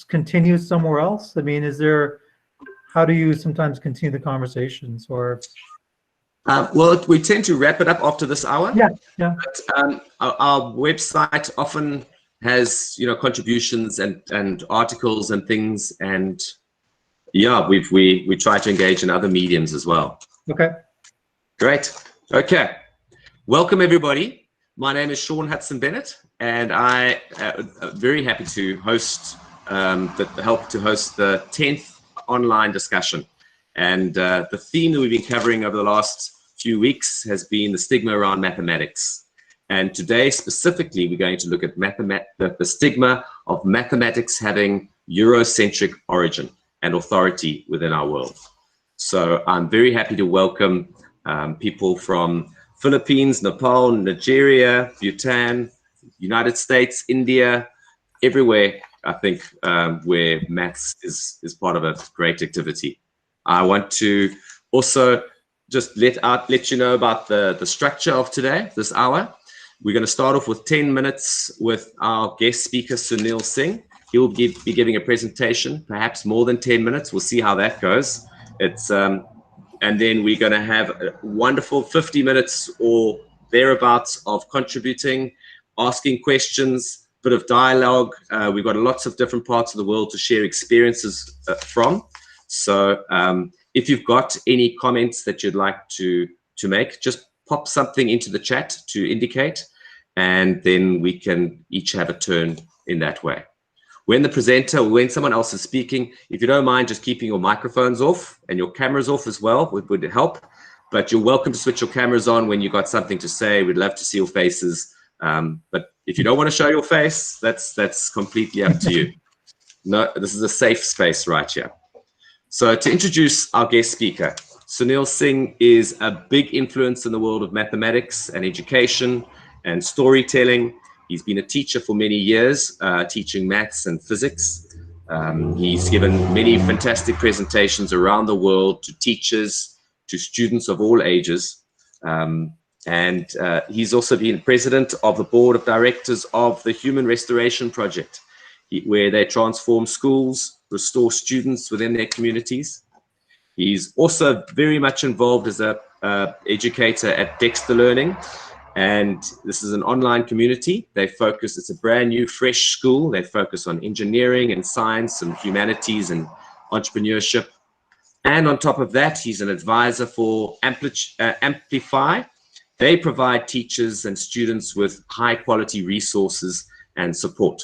continue somewhere else? I mean, how do you sometimes continue the conversations, or? Well, we tend to wrap it up after this hour. Yeah, yeah. But, our website often has, contributions and articles and things, and yeah, we try to engage in other mediums as well. Okay. Great. Okay. Welcome everybody. My name is Sean Hudson Bennett, and I am very happy to help to host the 10th online discussion. And the theme that we've been covering over the last few weeks has been the stigma around mathematics. And today specifically, we're going to look at the stigma of mathematics having Eurocentric origin and authority within our world. So I'm very happy to welcome people from Philippines, Nepal, Nigeria, Bhutan, United States, India, everywhere, I think, where maths is part of a great activity. I want to also just let you know about the structure of today, this hour. We're going to start off with 10 minutes with our guest speaker, Sunil Singh. He'll be giving a presentation, perhaps more than 10 minutes. We'll see how that goes. And then we're going to have a wonderful 50 minutes or thereabouts of contributing, asking questions, bit of dialogue. We've got lots of different parts of the world to share experiences from. So if you've got any comments that you'd like to make, just pop something into the chat to indicate, and then we can each have a turn in that way. When the presenter or when someone else is speaking, if you don't mind just keeping your microphones off and your cameras off as well, would help. But you're welcome to switch your cameras on when you've got something to say. We'd love to see your faces. But if you don't want to show your face, that's completely up to you. No, this is a safe space right here. So to introduce our guest speaker, Sunil Singh is a big influence in the world of mathematics and education and storytelling. He's been a teacher for many years, teaching maths and physics. He's given many fantastic presentations around the world to teachers, to students of all ages. And he's also been president of the board of directors of the Human Restoration Project, where they transform schools, restore students within their communities. He's also very much involved as an educator at Dexter Learning. And this is an online community. It's a brand new, fresh school. They focus on engineering and science and humanities and entrepreneurship. And on top of that, he's an advisor for Amplify. They provide teachers and students with high quality resources and support.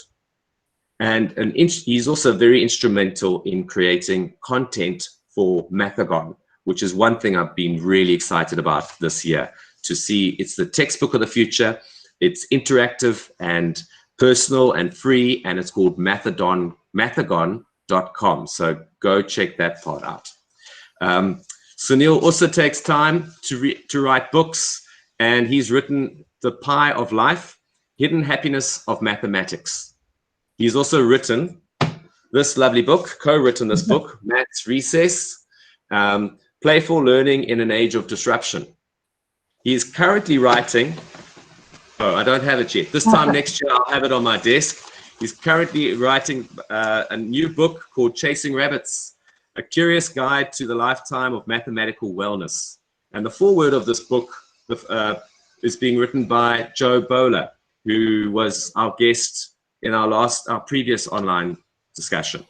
And he's also very instrumental in creating content for Mathagon, which is one thing I've been really excited about this year. To see, it's the textbook of the future. It's interactive and personal and free, and it's called Mathagon.com. So go check that part out. Sunil also takes time to write books, and he's written The Pie of Life, Hidden Happiness of Mathematics. He's also written this lovely book, co-written this book, Maths Recess, Playful Learning in an Age of Disruption. He is currently writing, I don't have it yet. This time next year, I'll have it on my desk. He's currently writing a new book called Chasing Rabbits, A Curious Guide to the Lifetime of Mathematical Wellness. And the foreword of this book is being written by Joe Bowler, who was our guest in our previous online discussion.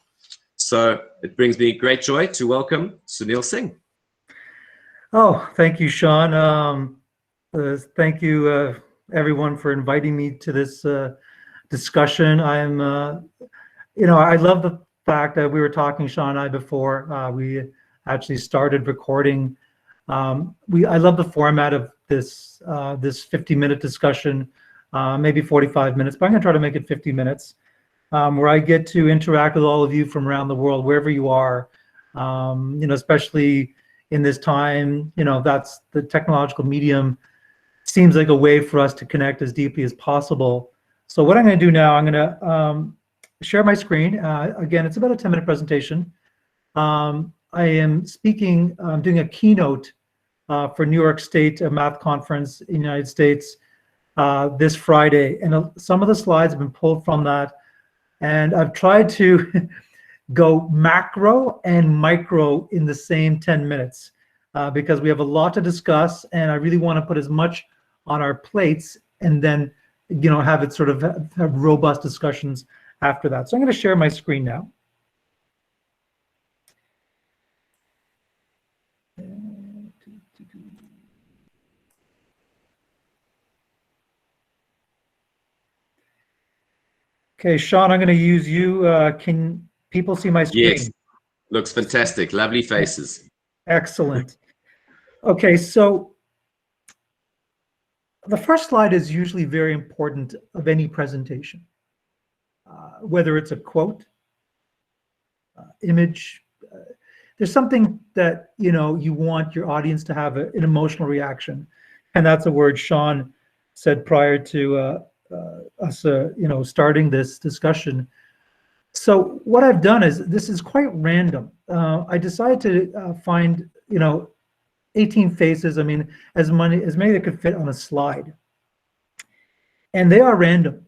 So it brings me great joy to welcome Sunil Singh. Oh, thank you, Sean. Thank you, everyone, for inviting me to this discussion. I love the fact that we were talking, Sean and I, before we actually started recording. I love the format of this 50-minute discussion, maybe 45 minutes, but I'm going to try to make it 50 minutes, where I get to interact with all of you from around the world, wherever you are, especially in this time. That's the technological medium seems like a way for us to connect as deeply as possible. So what I'm going to do now, I'm going to share my screen. Again, it's about a 10-minute presentation. I am speaking, doing a keynote for New York State Math Conference in the United States this Friday. And some of the slides have been pulled from that. And I've tried to go macro and micro in the same 10 minutes because we have a lot to discuss, and I really want to put as much on our plates and then, have it sort of have robust discussions after that. So I'm going to share my screen now. Okay, Sean, I'm going to use you. Can people see my screen? Yes, looks fantastic. Lovely faces. Excellent. Okay, so the first slide is usually very important of any presentation, whether it's a quote, image. There's something that you want your audience to have an emotional reaction, and that's a word Sean said prior to us, starting this discussion. So what I've done is, this is quite random. I decided to find 18 faces. I mean, as many that could fit on a slide, and they are random.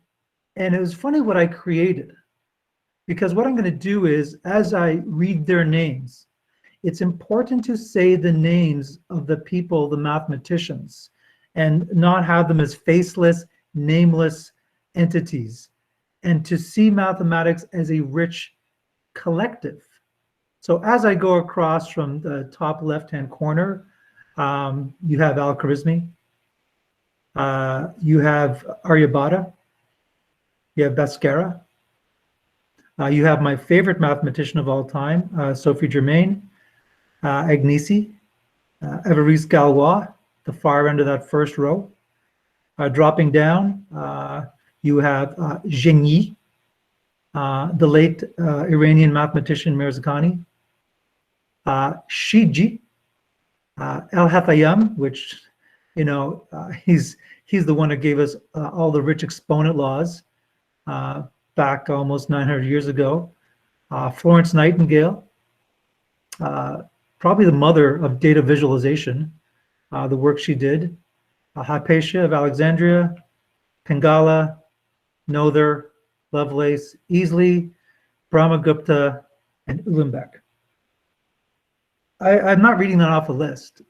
And it was funny what I created, because what I'm going to do is, as I read their names, it's important to say the names of the people, the mathematicians, and not have them as faceless, nameless entities, and to see mathematics as a rich collective. So as I go across from the top left-hand corner, you have Al-Khwarizmi, you have Aryabhata, you have Bhaskara, you have my favorite mathematician of all time, Sophie Germain, Agnesi, Évariste Galois, the far end of that first row. Dropping down, you have Genie, the late Iranian mathematician Mirzakhani, Shiji, El-Hathayam, which, he's the one who gave us all the rich exponent laws back almost 900 years ago. Florence Nightingale, probably the mother of data visualization, the work she did. Hypatia of Alexandria, Pingala, Noether, Lovelace, Easley, Brahmagupta, and Uhlenbeck. I'm not reading that off a list.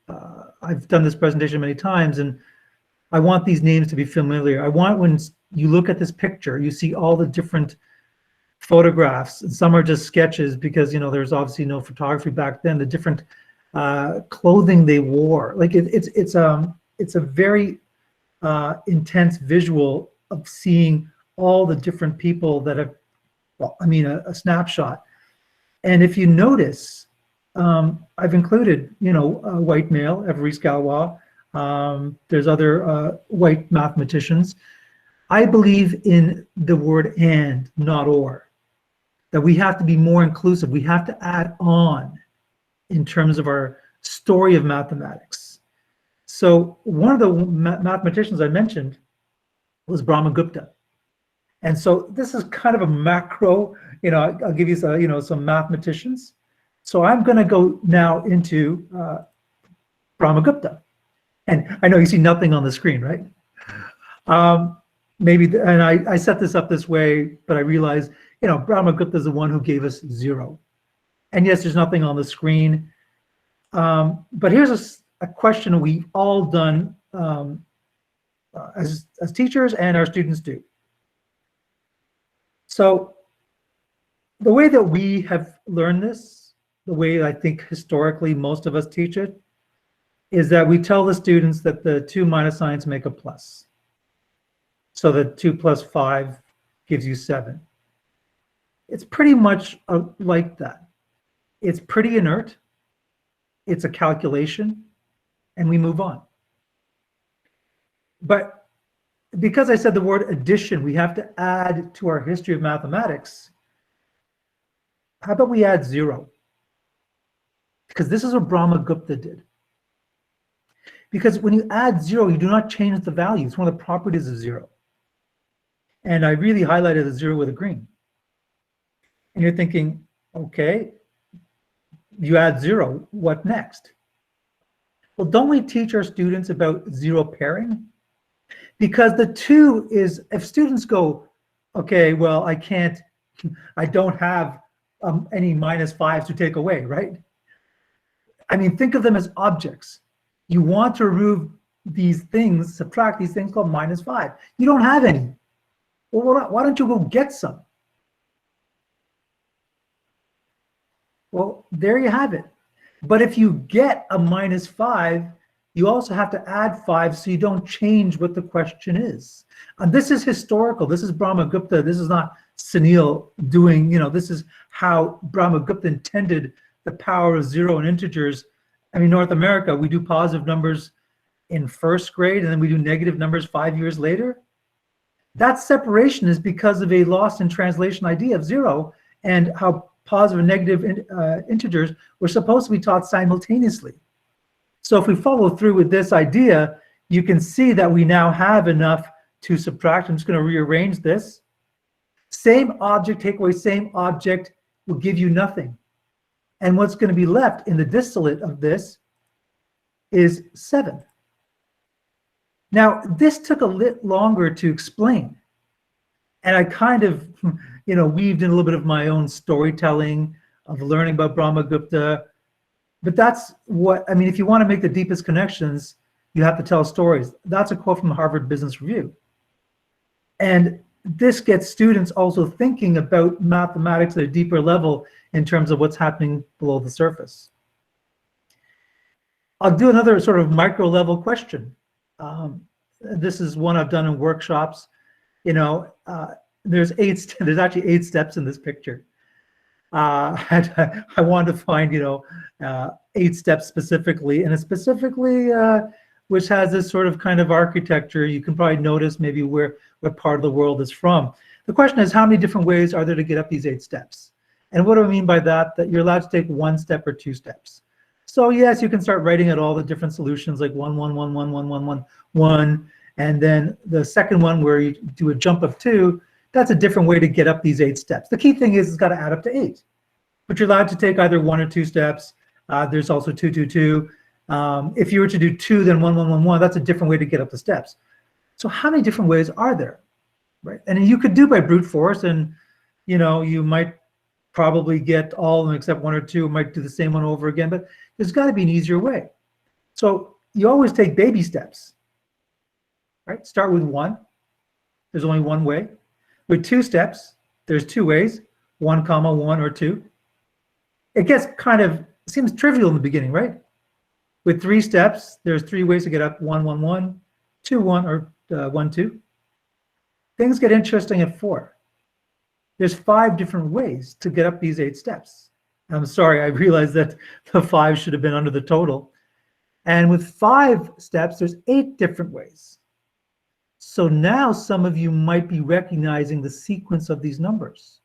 I've done this presentation many times, and I want these names to be familiar. I want, when you look at this picture, you see all the different photographs, and some are just sketches because there's obviously no photography back then. The different clothing they wore, like it's a very intense visual of seeing all the different people that have, a snapshot. And if you notice, I've included, a white male, Évariste Galois. There's other white mathematicians. I believe in the word and, not or, that we have to be more inclusive. We have to add on in terms of our story of mathematics. So one of the mathematicians I mentioned was Brahmagupta. And so this is kind of a macro, I'll give you some mathematicians. So I'm going to go now into Brahmagupta. And I know you see nothing on the screen, right? And I set this up this way, but I realized, Brahmagupta is the one who gave us 0. And yes, there's nothing on the screen. But here's a question we've all done as teachers, and our students do. So the way that we have learned this, the way I think historically most of us teach it, is that we tell the students that the 2 minus signs make a plus. So that 2 plus 5 gives you 7. It's pretty much like that. It's pretty inert. It's a calculation, and we move on. But because I said the word addition, we have to add to our history of mathematics. How about we add 0? Because this is what Brahmagupta did. Because when you add 0, you do not change the value. It's one of the properties of 0. And I really highlighted the 0 with a green. And you're thinking, okay, you add 0, what next? Well, don't we teach our students about 0 pairing? Because the 2 is, if students go, okay, well, I can't I don't have any -5s to take away, right? I mean, think of them as objects. You want to remove these things, subtract these things called -5. You don't have any. Well, why don't you go get some? Well, there you have it. But if you get a -5, you also have to add 5 so you don't change what the question is. And this is historical. This is Brahmagupta. This is not Sunil doing, this is how Brahmagupta intended the power of 0 and integers. I mean, North America, we do positive numbers in first grade and then we do negative numbers 5 years later. That separation is because of a lost in translation idea of 0 and how positive and negative integers were supposed to be taught simultaneously. So if we follow through with this idea, you can see that we now have enough to subtract. I'm just going to rearrange this. Same object, take away same object will give you nothing. And what's going to be left in the distillate of this is 7. Now, this took a little longer to explain. And I kind of, weaved in a little bit of my own storytelling of learning about Brahmagupta. But that's what, I mean, if you want to make the deepest connections, you have to tell stories. That's a quote from the Harvard Business Review. And this gets students also thinking about mathematics at a deeper level in terms of what's happening below the surface. I'll do another sort of micro level question. This is one I've done in workshops. There's actually 8 steps in this picture. I wanted to find, 8 steps specifically, and it's specifically which has this sort of kind of architecture. You can probably notice maybe what part of the world is from. The question is, how many different ways are there to get up these 8 steps? And what do I mean by that? That you're allowed to take 1 step or 2 steps. So yes, you can start writing out all the different solutions like 1, 1, 1, 1, 1, 1, 1, 1, and then the second one where you do a jump of 2. That's a different way to get up these 8 steps. The key thing is it's got to add up to 8. But you're allowed to take either 1 or 2 steps. There's also 2, 2, 2. If you were to do 2, then 1, 1, 1, 1, that's a different way to get up the steps. So how many different ways are there, right? And you could do by brute force, and you might probably get all of them except 1 or 2. Might do the same one over again, but there's got to be an easier way. So you always take baby steps, right? Start with 1. There's only 1 way. With 2 steps, there's 2 ways, 1, 1 or 2. It gets seems trivial in the beginning, right? With 3 steps, there's 3 ways to get up: 1, 1, 1, 2, 1, or 1, 2. Things get interesting at 4. There's 5 different ways to get up these 8 steps. I'm sorry, I realized that the 5 should have been under the total. And with 5 steps, there's 8 different ways. So now some of you might be recognizing the sequence of these numbers.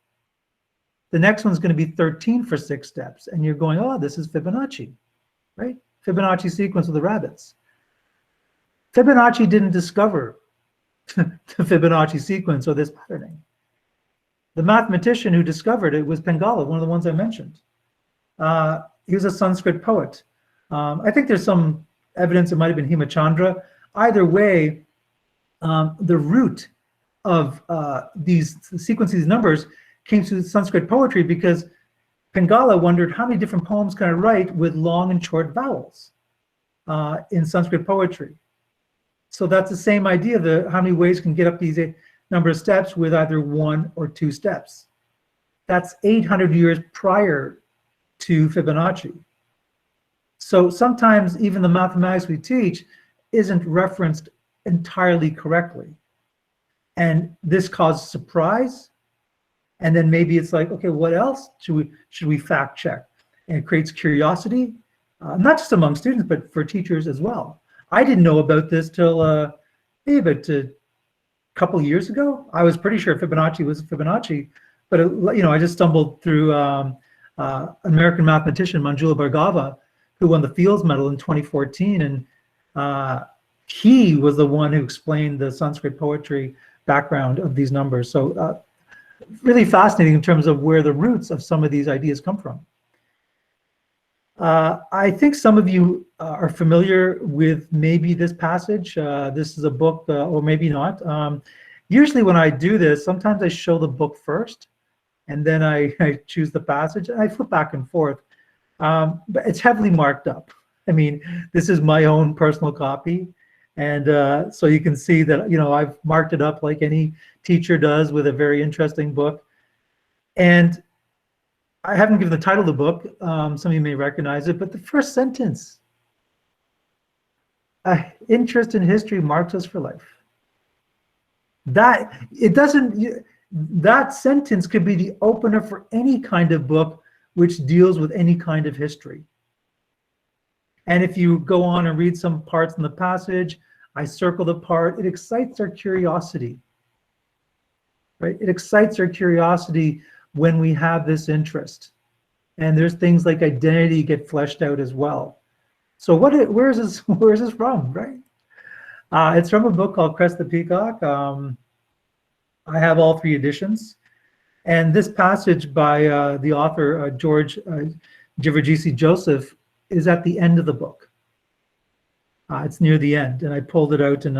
The next one's going to be 13 for 6 steps. And you're going, oh, this is Fibonacci, right? Fibonacci sequence of the rabbits. Fibonacci didn't discover the Fibonacci sequence or this patterning. The mathematician who discovered it was Pingala, one of the ones I mentioned. He was a Sanskrit poet. I think there's some evidence it might have been Hemachandra. Either way, the root of these sequences, these numbers, came through Sanskrit poetry because Pingala wondered how many different poems can I write with long and short vowels in Sanskrit poetry. So that's the same idea of how many ways can get up these number of steps with either 1 or 2 steps. That's 800 years prior to Fibonacci. So sometimes even the mathematics we teach isn't referenced entirely correctly. And this causes surprise. And then maybe it's like, okay, what else should we fact check? And it creates curiosity, not just among students, but for teachers as well. I didn't know about this till maybe about a couple of years ago. I was pretty sure Fibonacci was Fibonacci, but I just stumbled through American mathematician Manjula Bhargava, who won the Fields Medal in 2014, and he was the one who explained the Sanskrit poetry background of these numbers. So really fascinating in terms of where the roots of some of these ideas come from. I think some of you are familiar with maybe this passage. This is a book, or maybe not. Usually when I do this, sometimes I show the book first, and then I choose the passage, and I flip back and forth. But it's heavily marked up. I mean, this is my own personal copy. And so you can see that, I've marked it up like any teacher does with a very interesting book. And I haven't given the title of the book. Some of you may recognize it, but the first sentence, interest in history marks us for life. That sentence could be the opener for any kind of book which deals with any kind of history. And if you go on and read some parts in the passage, I circle the part, it excites our curiosity, right? It excites our curiosity when we have this interest. And there's things like identity get fleshed out as well. So where is this from, right? It's from a book called Crest the Peacock. I have all 3 editions. And this passage by the author, George Givergisi Joseph, is at the end of the book. It's near the end, and I pulled it out, and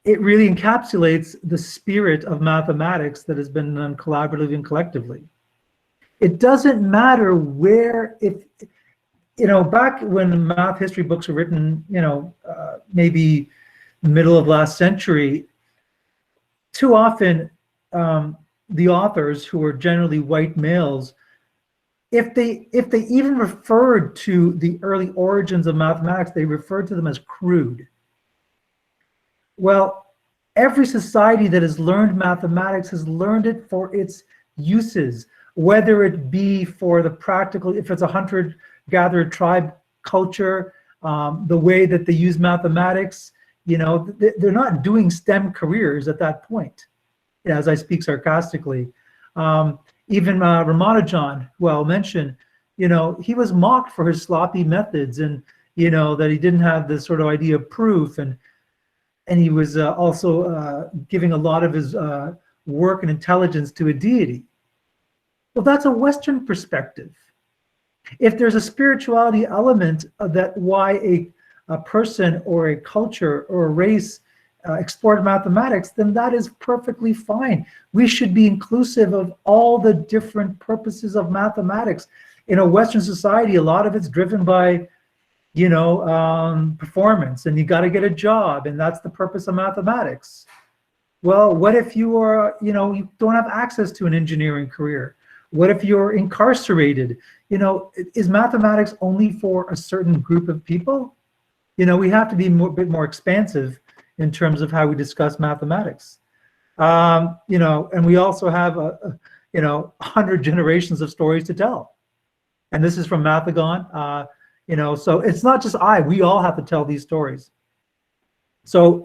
it really encapsulates the spirit of mathematics that has been done collaboratively and collectively. It doesn't matter where, back when math history books were written, maybe middle of last century, too often the authors, who were generally white males, if they even referred to the early origins of mathematics, they referred to them as crude. Well, every society that has learned mathematics has learned it for its uses, whether it be for the practical, if it's a hunter-gatherer tribe culture, the way that they use mathematics, they're not doing STEM careers at that point, as I speak sarcastically. Even Ramanujan, who I'll mention, he was mocked for his sloppy methods, and that he didn't have this sort of idea of proof, and he was also giving a lot of his work and intelligence to a deity. Well, that's a Western perspective. If there's a spirituality element of that, why a person or a culture or a race explored mathematics, then that is perfectly fine. We should be inclusive of all the different purposes of mathematics. In a Western society, a lot of it's driven by, performance, and you got to get a job, and that's the purpose of mathematics. Well, what if you are, you don't have access to an engineering career? What if you're incarcerated? Is mathematics only for a certain group of people? We have to be a bit more expansive in terms of how we discuss mathematics. And we also have 100 generations of stories to tell. And this is from Mathagon. So it's not just we all have to tell these stories. So,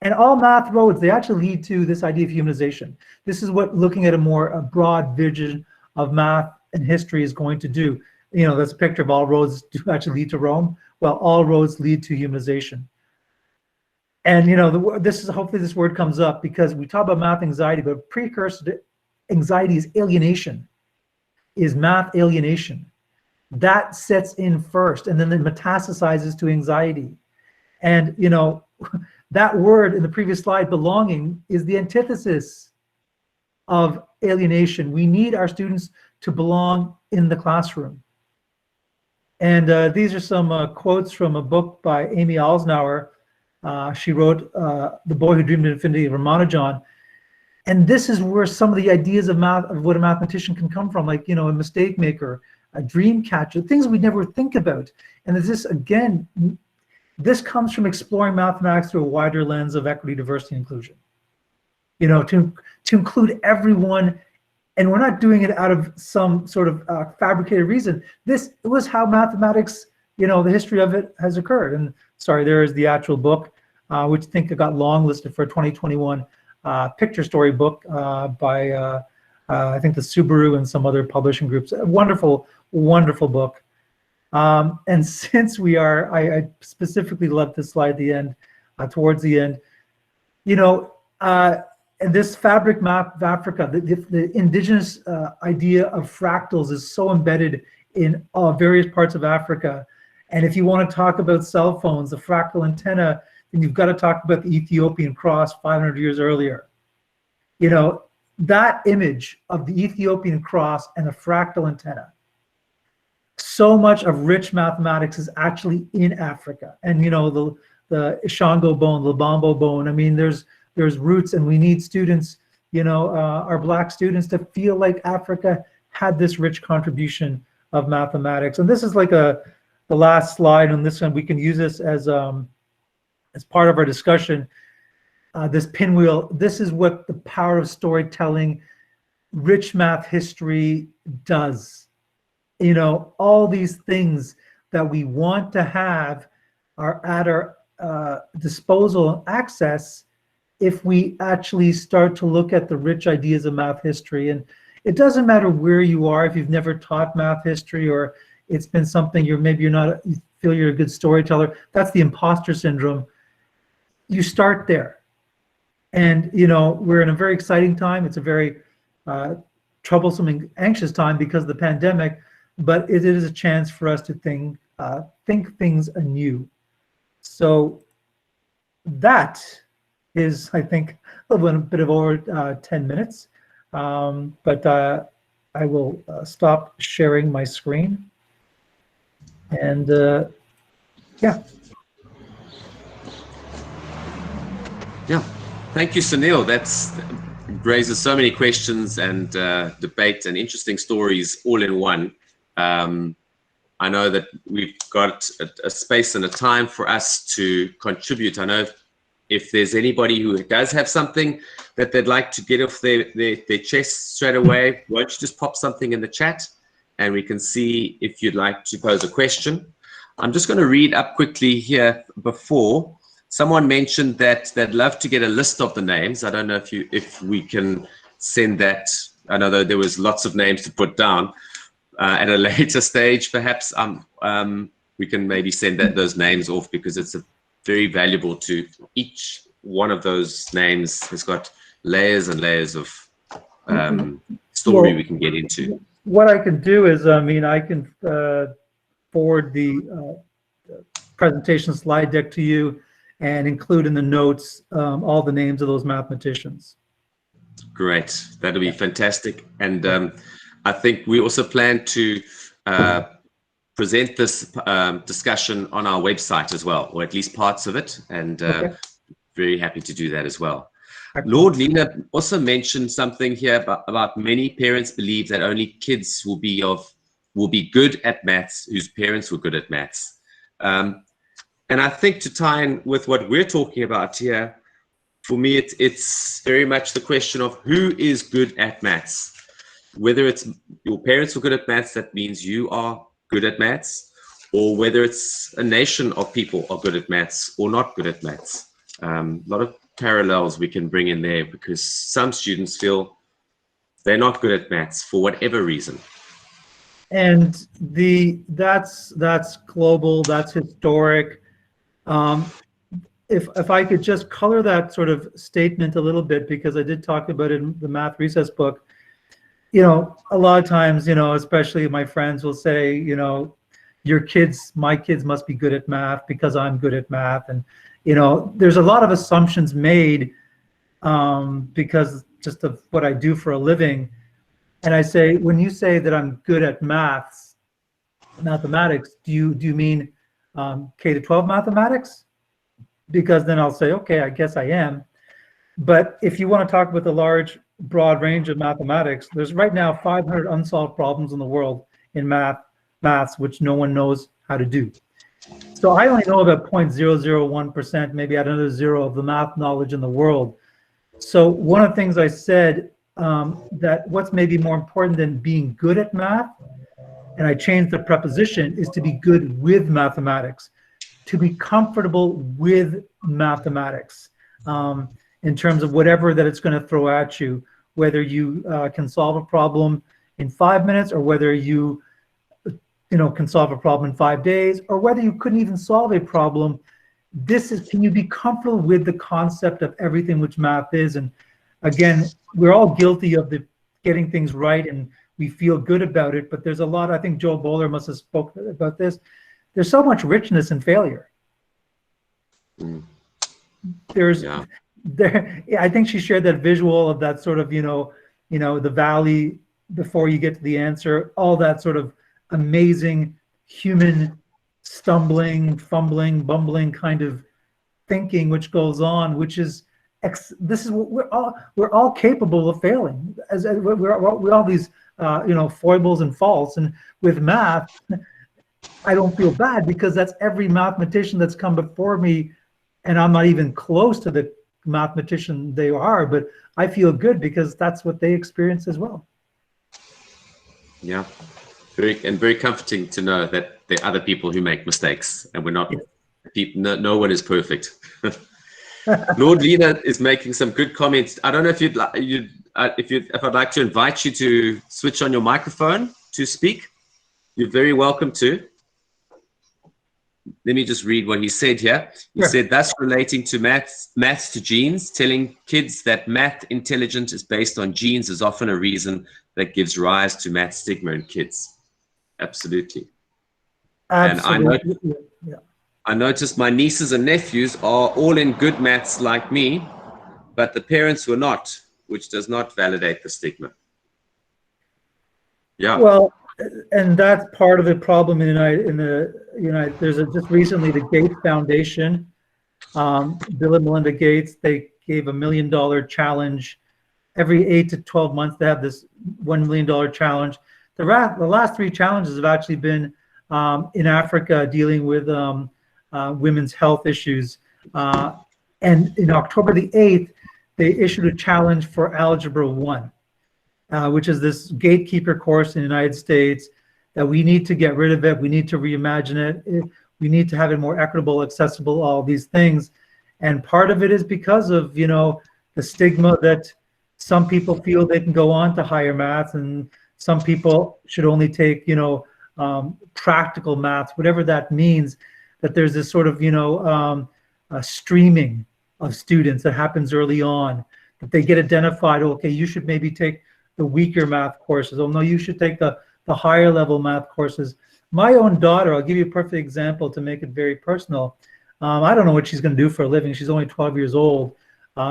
and all math roads, they actually lead to this idea of humanization. This is what looking at a broad vision of math and history is going to do. That's a picture of all roads do actually lead to Rome. Well, all roads lead to humanization. And hopefully this word comes up, because we talk about math anxiety, but precursor to anxiety is alienation, is math alienation. That sets in first, and then it metastasizes to anxiety. And that word in the previous slide, belonging, is the antithesis of alienation. We need our students to belong in the classroom. And these are some quotes from a book by Amy Alsnauer. She wrote The Boy Who Dreamed of Infinity, Ramanujan. And this is where some of the ideas of math, of what a mathematician can come from, like, a mistake maker, a dream catcher, things we never think about. And this comes from exploring mathematics through a wider lens of equity, diversity, and inclusion. To include everyone. And we're not doing it out of some sort of fabricated reason. This was how mathematics, the history of it has occurred. And sorry, there is the actual book, which I think it got longlisted for a 2021 picture story book by, I think, the Subaru and some other publishing groups. A wonderful, wonderful book. And since I specifically love this slide at the end, towards the end, and this fabric map of Africa, the indigenous idea of fractals is so embedded in various parts of Africa. And if you want to talk about cell phones, the fractal antenna, then you've got to talk about the Ethiopian cross 500 years earlier. that image of the Ethiopian cross and a fractal antenna, so much of rich mathematics is actually in Africa. And the Ishango bone, the Lubambo bone. I mean, there's roots, and we need students, our Black students, to feel like Africa had this rich contribution of mathematics. And this is like the last slide on this one. We can use this as part of our discussion. This pinwheel. This is what the power of storytelling, rich math history does. All these things that we want to have are at our disposal and access if we actually start to look at the rich ideas of math history. And it doesn't matter where you are, if you've never taught math history, or it's been something you feel you're a good storyteller. That's the imposter syndrome. You start there. And we're in a very exciting time. It's a very troublesome and anxious time because of the pandemic, but it is a chance for us to think things anew. So that is, I think, a little bit of over 10 minutes. But I will stop sharing my screen. And yeah. Yeah. Thank you, Sunil. That's raises so many questions and debate and interesting stories all in one. I know that we've got a space and a time for us to contribute. I know if there's anybody who does have something that they'd like to get off their chest straight away, won't you just pop something in the chat and we can see if you'd like to pose a question. I'm just going to read up quickly here before. Someone mentioned that they'd love to get a list of the names. I don't know if we can send that. I know that there was lots of names to put down at a later stage. Perhaps we can maybe send those names off, because it's very valuable to each one of those names. Has got layers and layers of story we can get into. What I can do is, I can forward the presentation slide deck to you and include in the notes all the names of those mathematicians. Great, that'll be fantastic. And I think we also plan to present this discussion on our website as well, or at least parts of it, and very happy to do that as well. Lord Lena also mentioned something here about many parents believe that only kids will be good at maths whose parents were good at maths. And I think, to tie in with what we're talking about here, for me, it's very much the question of who is good at maths. Whether it's your parents were good at maths, that means you are good at maths, or whether it's a nation of people are good at maths or not good at maths. A lot of parallels we can bring in there, because some students feel they're not good at maths for whatever reason. And that's global, that's historic. If I could just color that sort of statement a little bit, because I did talk about it in the Math Recess book. A lot of times, especially my friends will say, my kids must be good at math because I'm good at math. And, there's a lot of assumptions made because just of what I do for a living. And I say, when you say that I'm good at mathematics, do you mean K to 12 mathematics? Because then I'll say, okay, I guess I am. But if you want to talk about the large, broad range of mathematics, there's right now 500 unsolved problems in the world in maths, which no one knows how to do. So I only know about 0.001%, maybe add another zero, of the math knowledge in the world. So one of the things I said, that what's maybe more important than being good at math, and I changed the preposition, is to be good with mathematics, to be comfortable with mathematics. In terms of whatever that it's going to throw at you, whether you can solve a problem in 5 minutes, or whether you can solve a problem in 5 days, or whether you couldn't even solve a problem. Can you be comfortable with the concept of everything which math is? And again, we're all guilty of getting things right, and we feel good about it, but there's a lot. I think Joel Bowler must have spoken about this. There's so much richness in failure. I think she shared that visual of that sort of, the valley before you get to the answer, all that sort of amazing human stumbling, fumbling, bumbling kind of thinking which goes on, which is this is what we're all capable of failing. As we all these foibles and faults, and with math, I don't feel bad because that's every mathematician that's come before me, and I'm not even close to the mathematician they are, but I feel good because that's what they experience as well. Yeah, very comforting to know that there are other people who make mistakes, and we're not. No one is perfect. Lord Lena is making some good comments. I don't know if if I'd like to invite you to switch on your microphone to speak. You're very welcome to. Let me just read what he said here. He said, thus relating to maths to genes, telling kids that math intelligence is based on genes is often a reason that gives rise to math stigma in kids. Absolutely. Absolutely. And I noticed my nieces and nephews are all in good maths like me, but the parents were not, which does not validate the stigma. Yeah. Well, and that's part of the problem in the United. There's just recently the Gates Foundation, Bill and Melinda Gates. They gave $1 million challenge every 8 to 12 months. They have this $1 million challenge. The last 3 challenges have actually been in Africa, dealing with women's health issues. And in October the 8th, they issued a challenge for Algebra 1. Which is this gatekeeper course in the United States that we need to get rid of it. We need to reimagine it. We need to have it more equitable, accessible, all these things. And part of it is because of, the stigma that some people feel they can go on to higher math, and some people should only take, practical math, whatever that means, that there's this sort of, streaming of students that happens early on, that they get identified. Okay, you should maybe take the weaker math courses. Oh no, you should take the higher level math courses. My own daughter, I'll give you a perfect example to make it very personal. I don't know what she's going to do for a living. She's only 12 years old.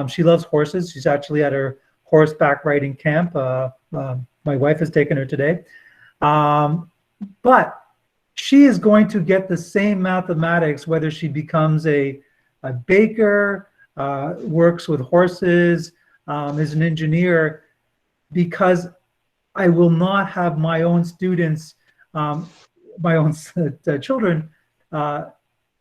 She loves horses. She's actually at her horseback riding camp. My wife has taken her today. But she is going to get the same mathematics whether she becomes a baker, works with horses, is an engineer, because I will not have my own students, my own children,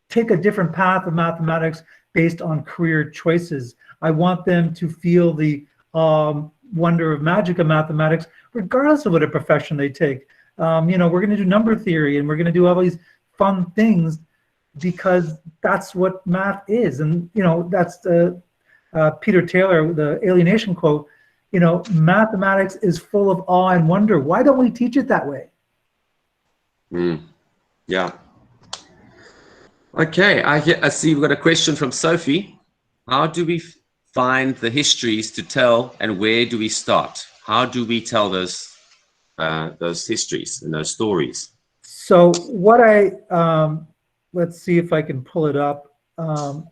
take a different path of mathematics based on career choices. I want them to feel the wonder of magic of mathematics, regardless of what a profession they take. We're going to do number theory, and we're going to do all these fun things because that's what math is. And, that's the Peter Taylor, the alienation quote. Mathematics is full of awe and wonder. Why don't we teach it that way? Yeah. Okay, I see we've got a question from Sophie. How do we find the histories to tell, and where do we start? How do we tell those histories and those stories? So what let's see if I can pull it up.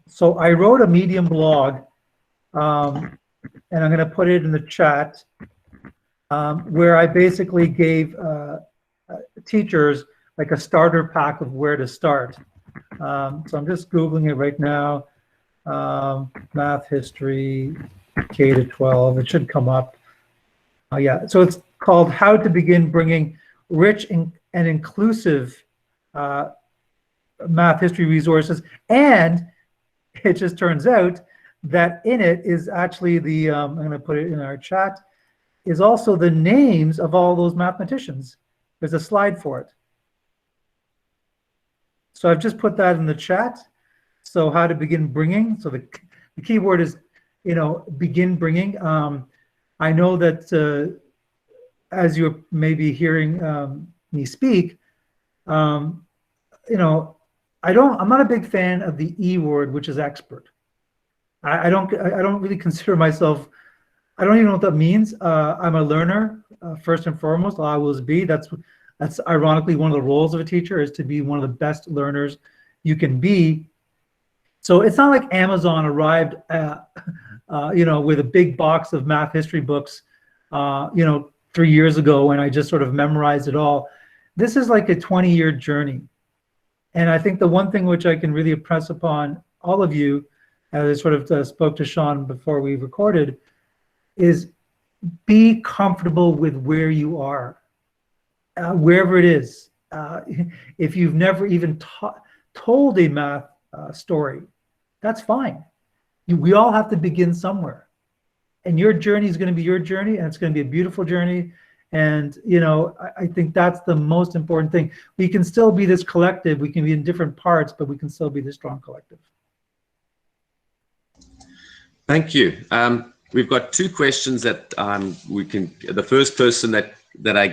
So I wrote a Medium blog, and I'm going to put it in the chat, where I basically gave teachers like a starter pack of where to start. So I'm just Googling it right now. Math history, K to 12. It should come up. Yeah, so it's called How to Begin Bringing Rich and Inclusive Math History Resources. And it just turns out that in it is actually the, I'm going to put it in our chat, is also the names of all those mathematicians. There's a slide for it. So I've just put that in the chat. So how to begin bringing. So the key word is, begin bringing. I know that as you're maybe hearing me speak, I'm not a big fan of the E word, which is expert. I don't really consider myself, I don't even know what that means. I'm a learner, first and foremost. I always be. That's ironically one of the roles of a teacher, is to be one of the best learners you can be. So it's not like Amazon arrived, with a big box of math history books 3 years ago, and I just sort of memorized it all. This is like a 20-year journey. And I think the one thing which I can really impress upon all of you, as I sort of spoke to Sean before we recorded, is be comfortable with where you are, wherever it is. If you've never even told a math story, that's fine. We all have to begin somewhere. And your journey is going to be your journey, and it's going to be a beautiful journey. And, I think that's the most important thing. We can still be this collective. We can be in different parts, but we can still be this strong collective. Thank you. We've got 2 questions that the first person that I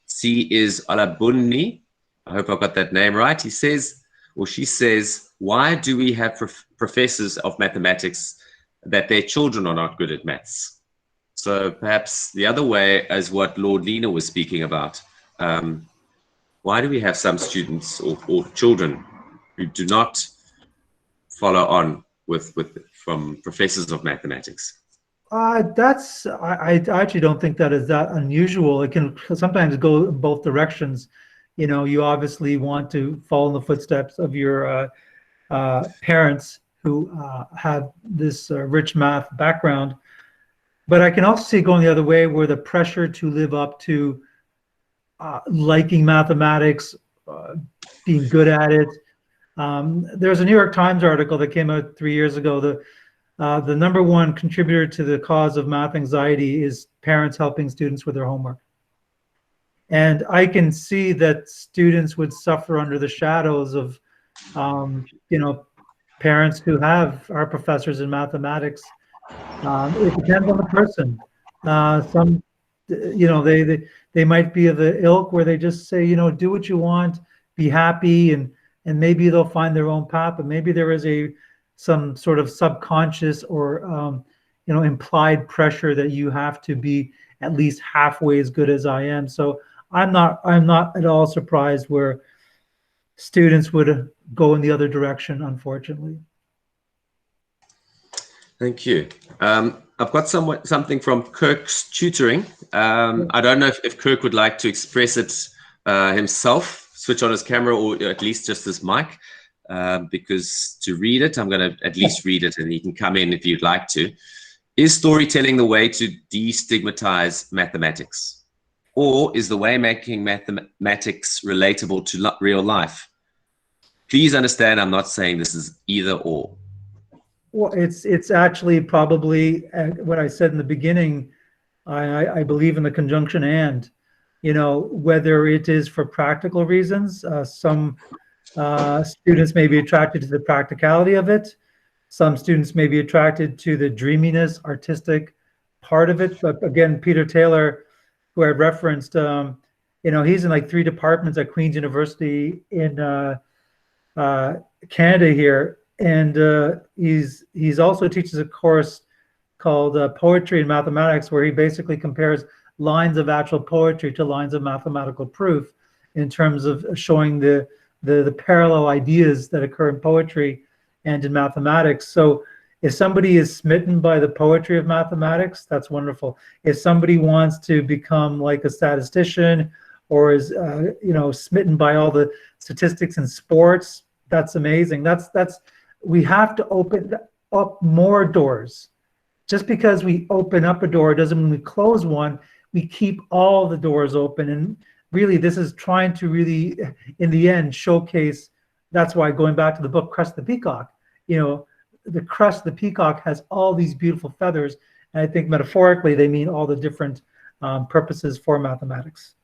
see is Alabunni. I hope I got that name right. He says, or she says, why do we have professors of mathematics that their children are not good at maths? So perhaps the other way is what Lord Lena was speaking about. Why do we have some students or children who do not follow on from professors of mathematics? I actually don't think that is that unusual. It can sometimes go in both directions. You obviously want to follow in the footsteps of your parents who have this rich math background. But I can also see it going the other way, where the pressure to live up to liking mathematics, being good at it. There's a New York Times article that came out 3 years ago. The #1 contributor to the cause of math anxiety is parents helping students with their homework. And I can see that students would suffer under the shadows of, parents who are professors in mathematics. It depends on the person. Some, they might be of the ilk where they just say, do what you want, be happy, and maybe they'll find their own path. But maybe there is some sort of subconscious or implied pressure that you have to be at least halfway as good as I am. So I'm not at all surprised where students would go in the other direction, unfortunately. Thank you. I've got something from Kirk's tutoring. I don't know if Kirk would like to express it himself, switch on his camera, or at least just his mic, because to read it, I'm going to at least read it, and he can come in if you'd like to. Is storytelling the way to destigmatize mathematics? Or is the way making mathematics relatable to real life? Please understand, I'm not saying this is either or. Well, it's actually probably what I said in the beginning. I believe in the conjunction and, whether it is for practical reasons, some students may be attracted to the practicality of it. Some students may be attracted to the dreaminess, artistic part of it. But again, Peter Taylor, who I referenced, he's in like 3 departments at Queen's University in Canada here. And he's also teaches a course called Poetry and Mathematics, where he basically compares lines of actual poetry to lines of mathematical proof in terms of showing the parallel ideas that occur in poetry and in mathematics. So if somebody is smitten by the poetry of mathematics, that's wonderful. If somebody wants to become like a statistician or is smitten by all the statistics in sports, that's amazing. We have to open up more doors. Just because we open up a door doesn't mean we close one. We keep all the doors open. And really, this is trying to really, in the end, showcase. That's why, going back to the book, Crest the Peacock, the crest, the peacock, has all these beautiful feathers. And I think metaphorically, they mean all the different purposes for mathematics.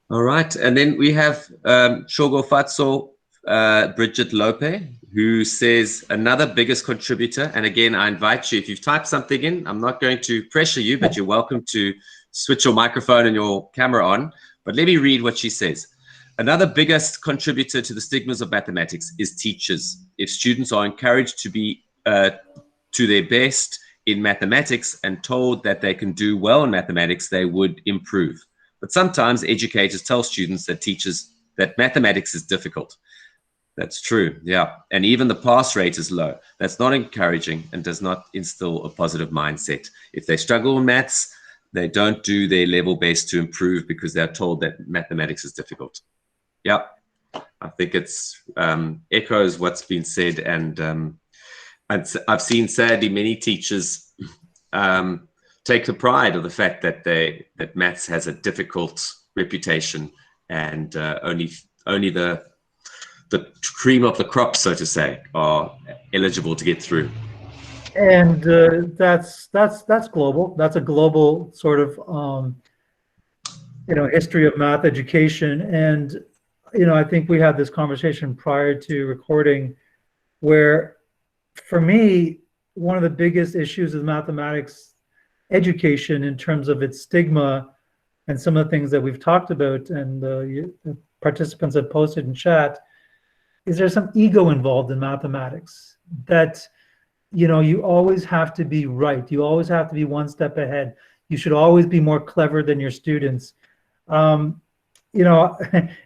All right. And then we have Shogo Fatso Bridget Lope, who says, another biggest contributor. And again, I invite you, if you've typed something in, I'm not going to pressure you, but you're welcome to switch your microphone and your camera on. But let me read what she says. Another biggest contributor to the stigmas of mathematics is teachers. If students are encouraged to be to their best in mathematics and told that they can do well in mathematics, they would improve. But sometimes educators tell students that mathematics is difficult. That's true. Yeah. And even the pass rate is low. That's not encouraging and does not instill a positive mindset. If they struggle with maths, they don't do their level best to improve because they're told that mathematics is difficult. Yeah. I think it's echoes what's been said. And I've seen, sadly, many teachers take the pride of the fact that that maths has a difficult reputation, and only the cream of the crop, so to say, are eligible to get through. And that's global. That's a global sort of history of math education. And I think we had this conversation prior to recording, where for me, one of the biggest issues with mathematics education in terms of its stigma and some of the things that we've talked about and the participants have posted in chat, is there's some ego involved in mathematics, that you always have to be right. You always have to be one step ahead. You should always be more clever than your students. It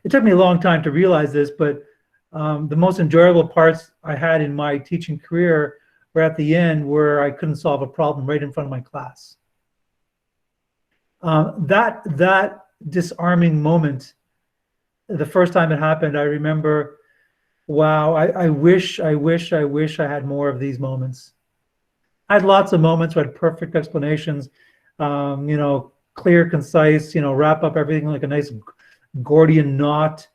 took me a long time to realize this, but the most enjoyable parts I had in my teaching career were at the end, where I couldn't solve a problem right in front of my class. That disarming moment, the first time it happened, I remember, wow, I wish I had more of these moments. I had lots of moments where I had perfect explanations, clear, concise, wrap up everything like a nice Gordian knot.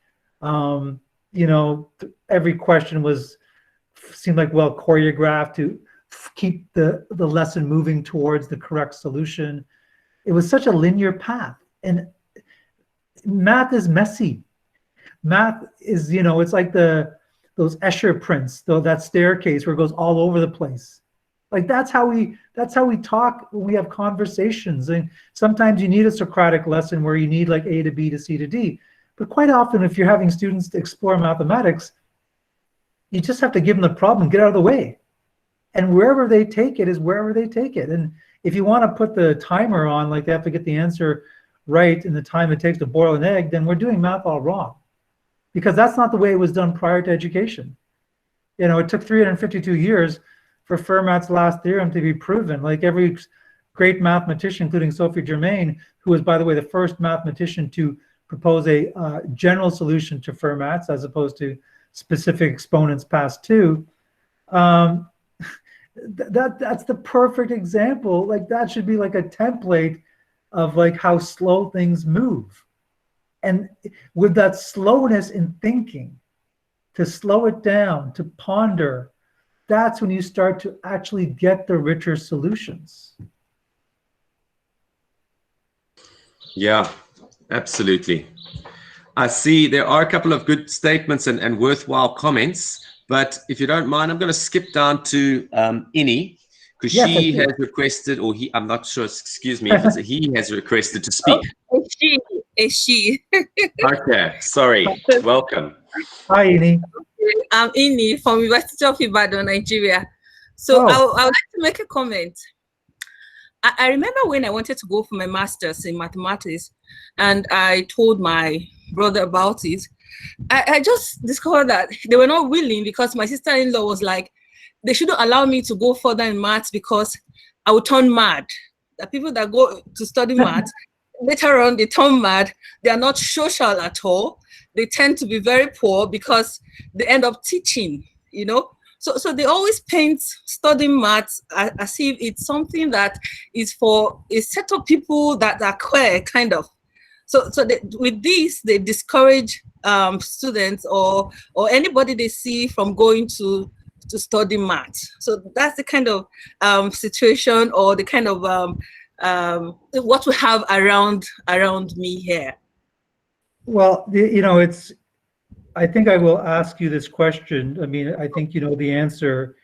Every question seemed like well choreographed to keep the lesson moving towards the correct solution. It was such a linear path, and math is messy. Math is, it's like those Escher prints, though, that staircase where it goes all over the place. Like that's how we talk when we have conversations. And sometimes you need a Socratic lesson where you need like A to B to C to D. But quite often, if you're having students to explore mathematics, you just have to give them the problem, get out of the way. And wherever they take it is wherever they take it. And if you want to put the timer on, like they have to get the answer right in the time it takes to boil an egg, then we're doing math all wrong. Because that's not the way it was done prior to education. It took 352 years for Fermat's last theorem to be proven. Like every great mathematician, including Sophie Germain, who was, by the way, the first mathematician to propose a general solution to Fermat's as opposed to specific exponents past two. That's the perfect example. Like that should be like a template of like how slow things move. And with that slowness in thinking, to slow it down, to ponder, that's when you start to actually get the richer solutions. Yeah, absolutely. I see there are a couple of good statements and worthwhile comments, but if you don't mind, I'm going to skip down to Ini, because she has requested, or he, I'm not sure, excuse me, if it's a he has requested to speak. Oh, it's she. Okay, sorry. Welcome. Hi, Ini. I'm Ini from University of Ibadan, Nigeria. So I would like to make a comment. I remember when I wanted to go for my master's in mathematics, and I told my brother about it. I just discovered that they were not willing, because my sister-in-law was like, they shouldn't allow me to go further in maths because I would turn mad. The people that go to study maths, later on they turn mad. They are not social at all. They tend to be very poor because they end up teaching, So they always paint studying maths as if it's something that is for a set of people that are queer, kind of. So with this, they discourage students or anybody they see from going to study maths. So that's the kind of situation, or the kind of what we have around me here. Well, I think I will ask you this question. I mean, I think you know the answer.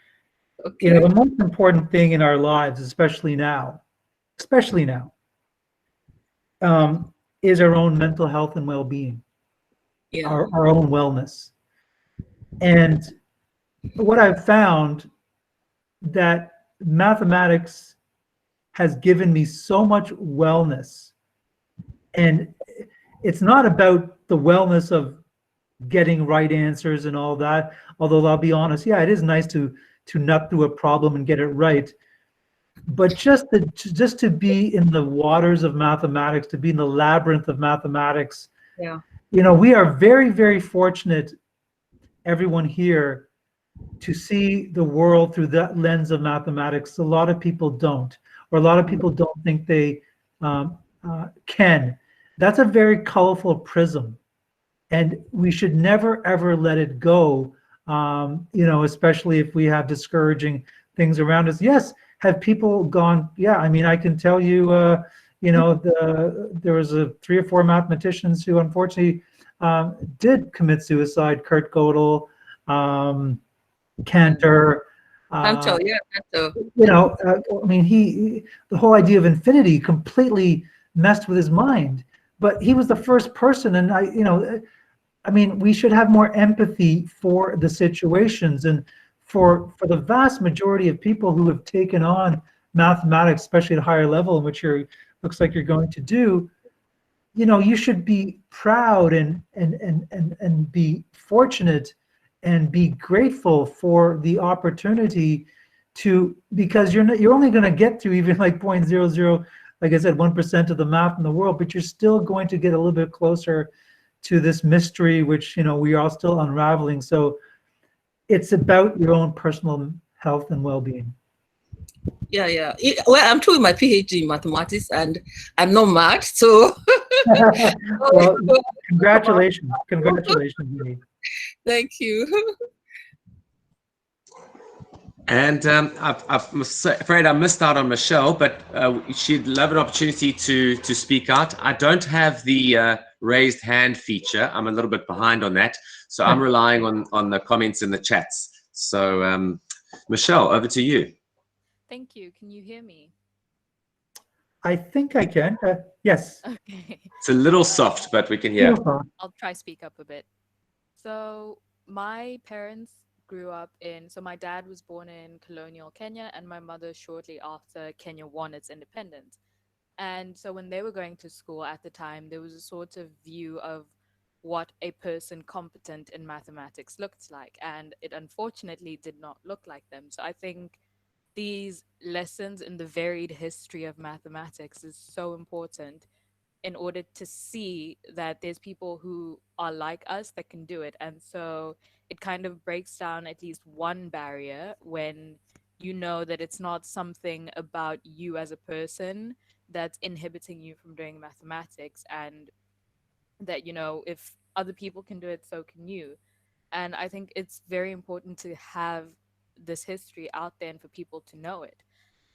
Okay. The most important thing in our lives, especially now, is our own mental health and well-being, our own wellness. And what I've found, that mathematics has given me so much wellness, and it's not about the wellness of getting right answers and all that. Although I'll be honest, yeah, it is nice to nut through a problem and get it right. But just to be in the waters of mathematics, to be in the labyrinth of mathematics, Yeah. you know, we are very, very fortunate, everyone here, to see the world through that lens of mathematics. A lot of people don't, or a lot of people don't think they can. That's a very colorful prism, and we should never ever let it go. You know, especially if we have discouraging things around us. Yes, have people gone? Yeah, I mean, I can tell you, you know, there was 3 or 4 mathematicians who unfortunately did commit suicide. Kurt Gödel, Cantor. Yeah, Cantor. You know, I mean, the whole idea of infinity completely messed with his mind. But he was the first person, and you know, I mean, we should have more empathy for the situations, and for the vast majority of people who have taken on mathematics, especially at a higher level, in which looks like you're going to do. You know, you should be proud and be fortunate and be grateful for the opportunity to, because you're only going to get through even like 0.00, like I said, 1% of the math in the world, but you're still going to get a little bit closer to this mystery, which, you know, we are still unraveling. So it's about your own personal health and well-being. Yeah. Well, I'm doing my PhD in mathematics, and I'm not mad. So, well, congratulations, Lee. Thank you. And I'm afraid I missed out on Michelle, but she'd love an opportunity to speak out. I don't have the raised hand feature. I'm a little bit behind on that. So I'm relying on the comments in the chats. So Michelle, over to you. Thank you. Can you hear me? I think I can. Yes. Okay. It's a little soft, but we can hear. I'll try speak up a bit. So my parents grew up so my dad was born in colonial Kenya, and my mother shortly after Kenya won its independence. And so when they were going to school at the time, there was a sort of view of what a person competent in mathematics looked like, and it unfortunately did not look like them. So I think these lessons in the varied history of mathematics is so important in order to see that there's people who are like us that can do it. And so it kind of breaks down at least one barrier when you know that it's not something about you as a person that's inhibiting you from doing mathematics, and that, you know, if other people can do it, so can you. And I think it's very important to have this history out there and for people to know it.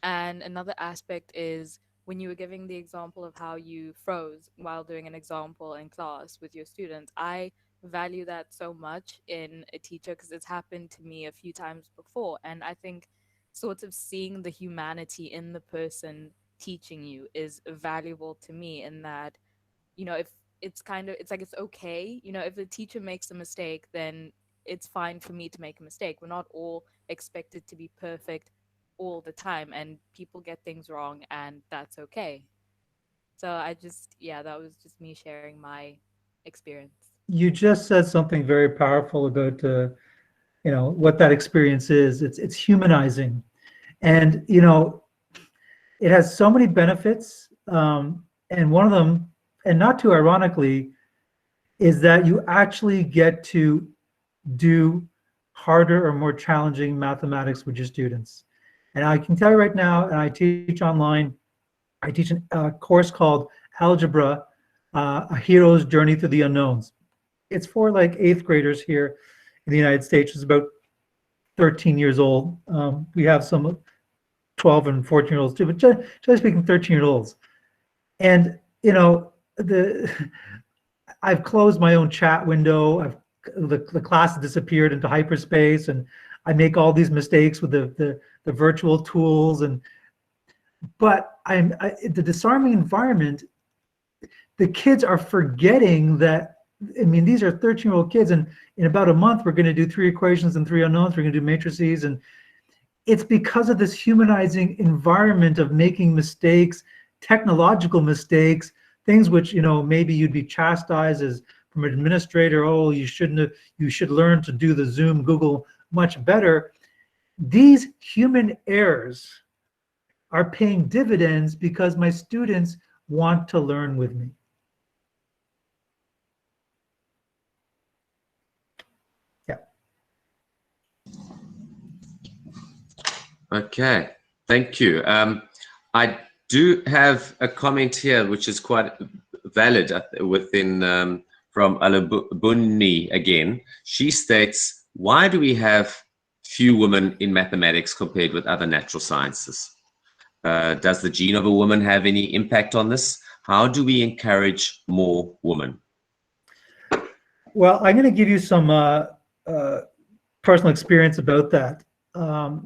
And another aspect is when you were giving the example of how you froze while doing an example in class with your students, I value that so much in a teacher because it's happened to me a few times before. And I think sort of seeing the humanity in the person teaching you is valuable to me, in that, you know, if it's like it's okay, you know, if the teacher makes a mistake, then it's fine for me to make a mistake. We're not all expected to be perfect all the time, and people get things wrong, and that's okay. So that was just me sharing my experience. You just said something very powerful about you know, what that experience is. It's humanizing, and you know, it has so many benefits, and one of them, and not too ironically, is that you actually get to do harder or more challenging mathematics with your students. And I can tell you right now, and I teach online, I teach a course called Algebra, A Hero's Journey Through the Unknowns. It's for like 8th graders here in the United States. It's about 13 years old. We have some 12 and 14-year-olds too, but generally speaking, 13-year-olds. And, you know, I've closed my own chat window. The class has disappeared into hyperspace, and I make all these mistakes with the virtual tools. But the disarming environment, the kids are forgetting that, I mean, these are 13-year-old kids, and in about a month, we're going to do 3 equations and 3 unknowns. We're going to do matrices, and it's because of this humanizing environment of making mistakes, technological mistakes, things which, you know, maybe you'd be chastised as from an administrator, oh, you should learn to do the Zoom, Google much better. These human errors are paying dividends because my students want to learn with me. Yeah. Okay, thank you. I do have a comment here, which is quite valid within from Alabuni again. She states, why do we have few women in mathematics compared with other natural sciences? Does the gene of a woman have any impact on this? How do we encourage more women? Well, I'm going to give you some personal experience about that.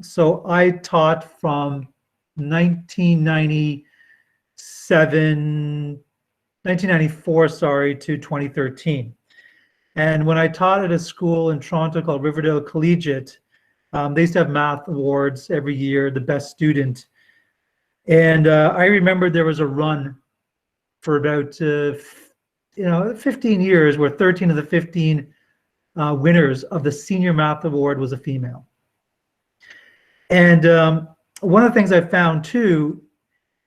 So I taught from 1994, sorry, to 2013. And when I taught at a school in Toronto called Riverdale Collegiate, they used to have math awards every year, the best student. And I remember there was a run for about 15 years where 13 of the 15 winners of the senior math award was a female. And one of the things I found too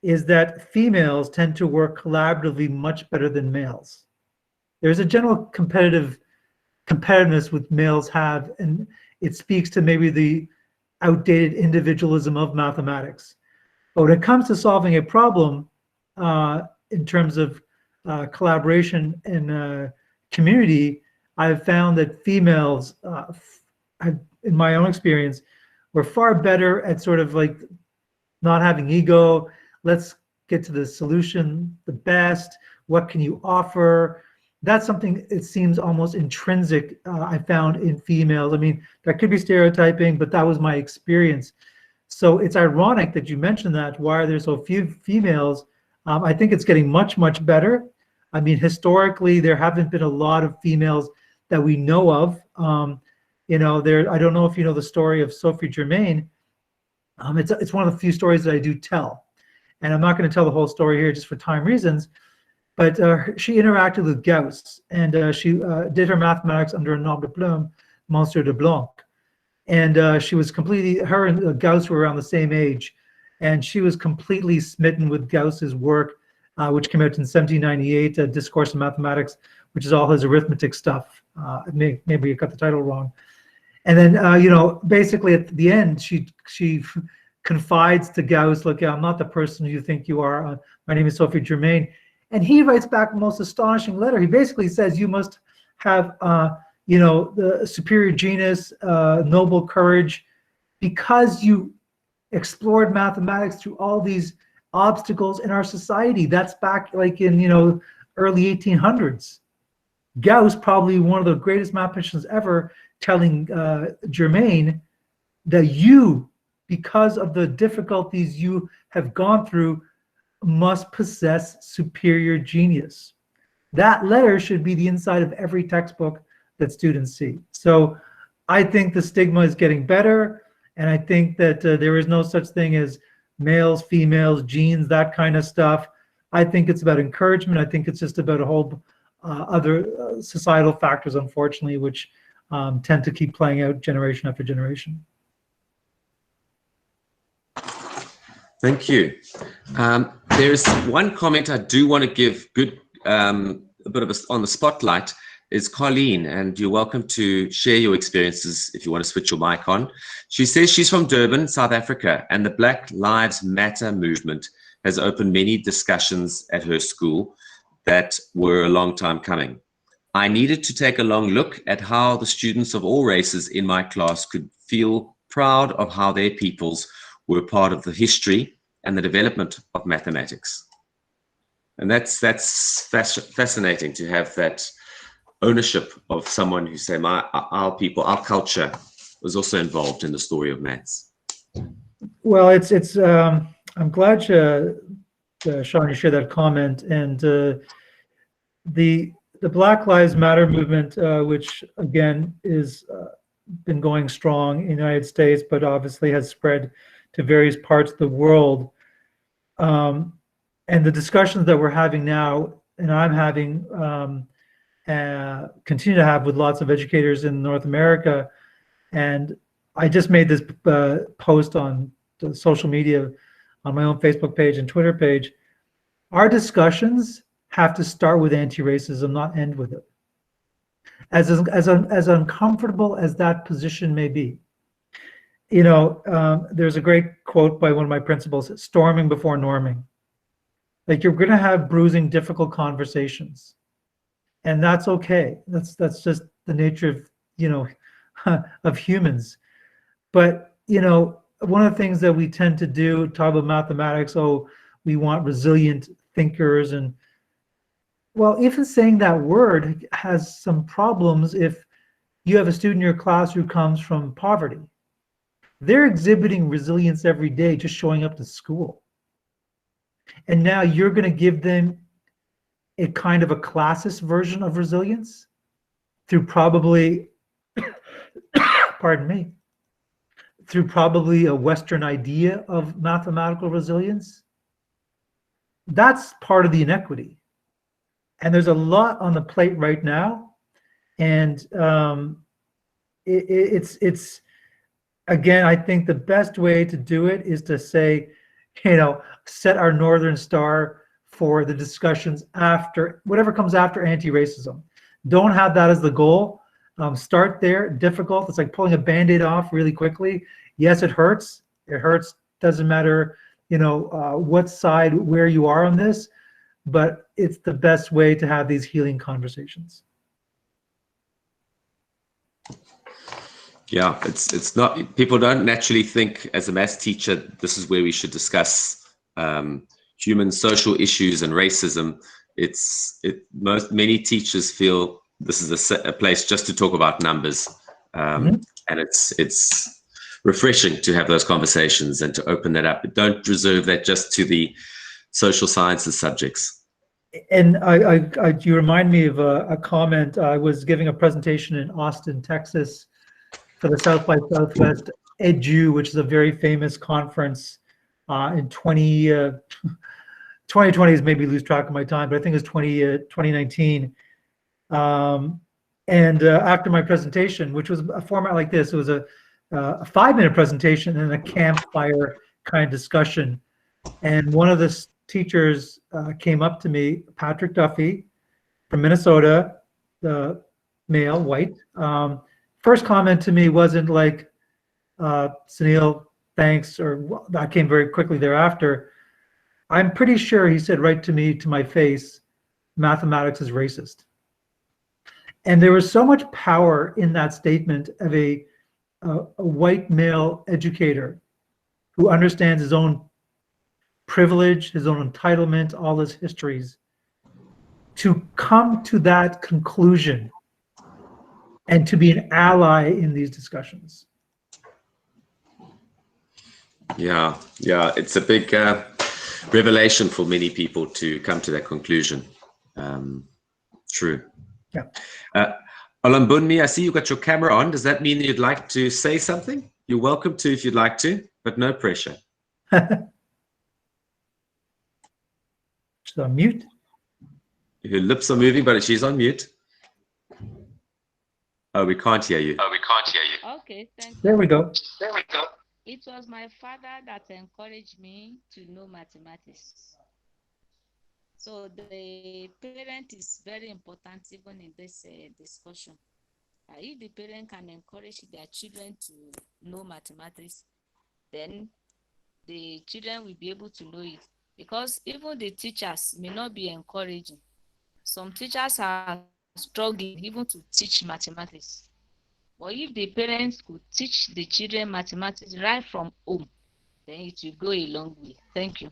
is that females tend to work collaboratively much better than males. There's a general competitiveness with males have, and it speaks to maybe the outdated individualism of mathematics. But when it comes to solving a problem in terms of collaboration and community, I've found that females, in my own experience, were far better at sort of like not having ego. Let's get to the solution the best. What can you offer? That's something, it seems almost intrinsic, I found in females. I mean, that could be stereotyping, but that was my experience. So it's ironic that you mentioned that. Why are there so few females? I think it's getting much, much better. I mean, historically, there haven't been a lot of females that we know of. I don't know if you know the story of Sophie Germain. It's one of the few stories that I do tell. And I'm not going to tell the whole story here just for time reasons, but she interacted with Gauss, and she did her mathematics under a nom de plume, Monsieur de Blanc. And she was completely, her and Gauss were around the same age, and she was completely smitten with Gauss's work, which came out in 1798, a Discourse in Mathematics, which is all his arithmetic stuff. Maybe I got the title wrong. And then, basically at the end, she confides to Gauss, look, I'm not the person you think you are. My name is Sophie Germain. And he writes back the most astonishing letter. He basically says, you must have, the superior genius, noble courage, because you explored mathematics through all these obstacles in our society. That's back like in, early 1800s. Gauss, probably one of the greatest mathematicians ever, telling Germain that you, because of the difficulties you have gone through, must possess superior genius. That letter should be the inside of every textbook that students see. So I think the stigma is getting better, and I think that there is no such thing as males, females, genes, that kind of stuff. I think it's about encouragement. I think it's just about a whole other societal factors, unfortunately, which tend to keep playing out generation after generation. Thank you. There's one comment I do want to give a bit of on the spotlight is Colleen, and you're welcome to share your experiences if you want to switch your mic on. She says she's from Durban, South Africa, and the Black Lives Matter movement has opened many discussions at her school that were a long time coming. I needed to take a long look at how the students of all races in my class could feel proud of how their peoples were part of the history and the development of mathematics. And that's fascinating to have that ownership of someone who say, our people, our culture was also involved in the story of maths. Well, I'm glad Sean, you shared that comment. And the Black Lives Matter movement, which again is been going strong in the United States, but obviously has spread to various parts of the world. And the discussions that we're having now, and I'm having, continue to have with lots of educators in North America. And I just made this post on the social media, on my own Facebook page and Twitter page. Our discussions have to start with anti-racism, not end with it. As uncomfortable as that position may be. You know, there's a great quote by one of my principals, storming before norming. Like, you're going to have bruising, difficult conversations. And that's okay. That's just the nature of, you know, of humans. But, you know, one of the things that we tend to do, talk about mathematics, oh, we want resilient thinkers. And, well, even saying that word has some problems if you have a student in your class who comes from poverty. They're exhibiting resilience every day, just showing up to school. And now you're going to give them a kind of a classist version of resilience through probably, pardon me, through probably a Western idea of mathematical resilience. That's part of the inequity. And there's a lot on the plate right now. And it's again, I think the best way to do it is to say, you know, set our Northern Star for the discussions after, whatever comes after anti-racism. Don't have that as the goal. Start there, difficult. It's like pulling a Band-Aid off really quickly. Yes, it hurts. It hurts. Doesn't matter, you know, what side, where you are on this, but it's the best way to have these healing conversations. Yeah, it's not, people don't naturally think as a maths teacher, this is where we should discuss human social issues and racism. Many teachers feel this is a place just to talk about numbers. And it's refreshing to have those conversations and to open that up. But don't reserve that just to the social sciences subjects. And you remind me of a comment. I was giving a presentation in Austin, Texas, for the South by Southwest Edu, which is a very famous conference in 2020 is maybe lose track of my time, but I think it's 2019. And after my presentation, which was a format like this, it was a 5-minute presentation and a campfire kind of discussion. And one of the teachers came up to me, Patrick Duffy from Minnesota, the male, white. First comment to me wasn't like, Sunil, thanks, or that came very quickly thereafter. I'm pretty sure he said right to me, to my face, mathematics is racist. And there was so much power in that statement of a white male educator who understands his own privilege, his own entitlement, all his histories, to come to that conclusion and to be an ally in these discussions. Yeah, it's a big revelation for many people to come to that conclusion. True. Yeah. Olambunmi, I see you've got your camera on. Does that mean you'd like to say something? You're welcome to if you'd like to, but no pressure. She's on mute. Her lips are moving, but she's on mute. Oh, we can't hear you. Okay, thank you. There we go. It was my father that encouraged me to know mathematics. So the parent is very important even in this discussion. If the parent can encourage their children to know mathematics, then the children will be able to know it. Because even the teachers may not be encouraging. Some teachers are struggling even to teach mathematics. But if the parents could teach the children mathematics right from home, then it will go a long way. Thank you.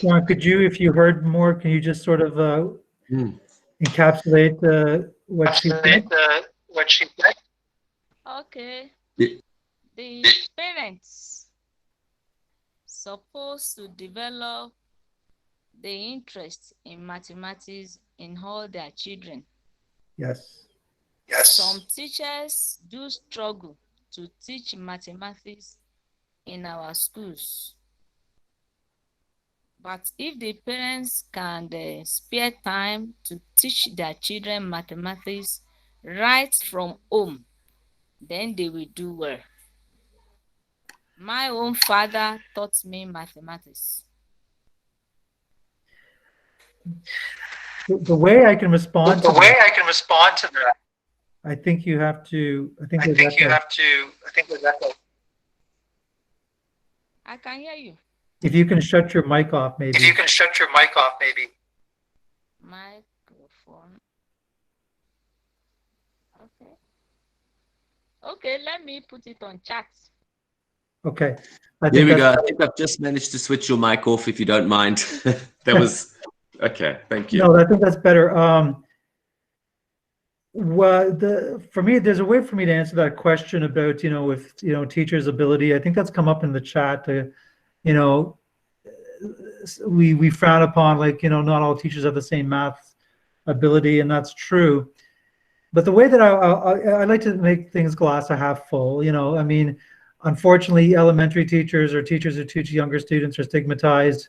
John, could you, if you heard more, can you just sort of encapsulate what she said? Okay. Yeah. The parents supposed to develop the interest in mathematics in all their children. Yes. Some teachers do struggle to teach mathematics in our schools. But if the parents can spare time to teach their children mathematics right from home, then they will do well. My own father taught me mathematics. The way I can respond to The way that, I can respond to that, I think you have to, I think I there's think you echo. have to, I think there's echo. I can hear you. If you can shut your mic off, maybe. If you can shut your mic off, maybe. Microphone. Okay. Okay, let me put it on chat. Okay. There we go. I think I've just managed to switch your mic off, if you don't mind. That was okay. Thank you. No, I think that's better. Well, for me, there's a way for me to answer that question about, with, teachers' ability. I think that's come up in the chat. We frown upon, like, not all teachers have the same math ability, and that's true. But the way that I like to make things glass half full, I mean, unfortunately, elementary teachers or teachers who teach younger students are stigmatized